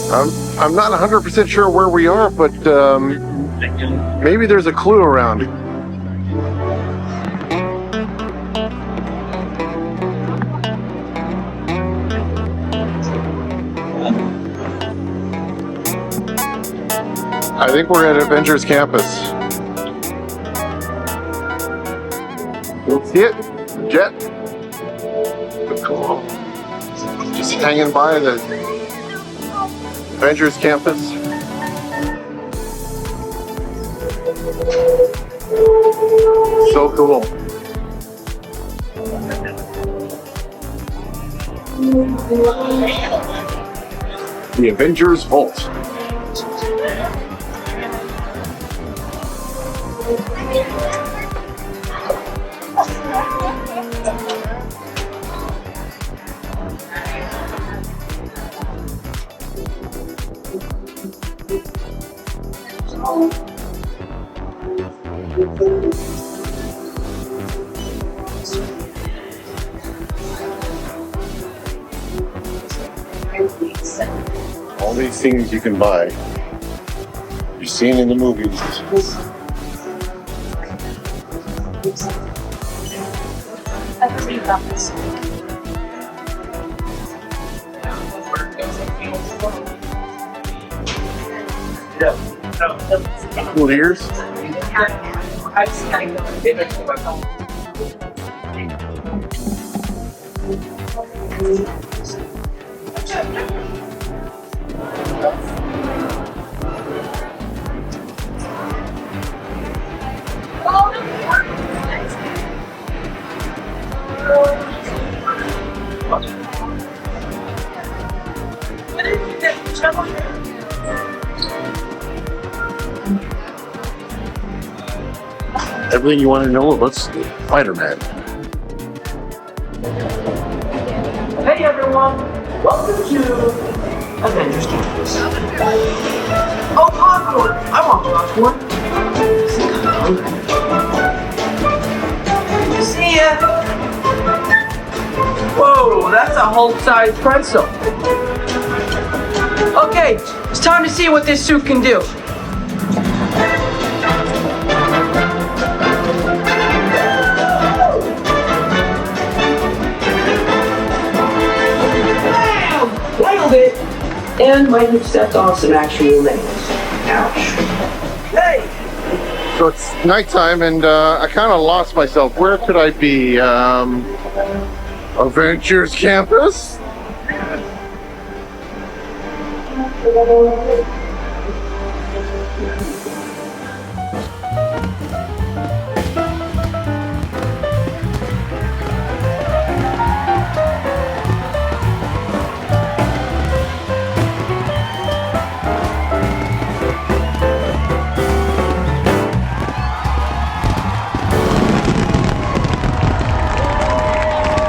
I'm not 100% sure where we are, but maybe there's a clue around. I think we're at Avengers campus. You see it? Jet? Cool. Just hanging by the Avengers campus. So cool. The Avengers Vault. All these things you can buy, you've seen in the movies. Cool ears. Everything you want to know about Spider-Man. Hey everyone, welcome to Avengers Campus. Oh, popcorn! I want popcorn. See ya! Whoa, that's a whole-size pretzel. Okay, it's time to see what this suit can do. It and might have stepped on some actual nails. Ouch. Hey! So it's nighttime and I kind of lost myself. Where could I be? Avengers campus?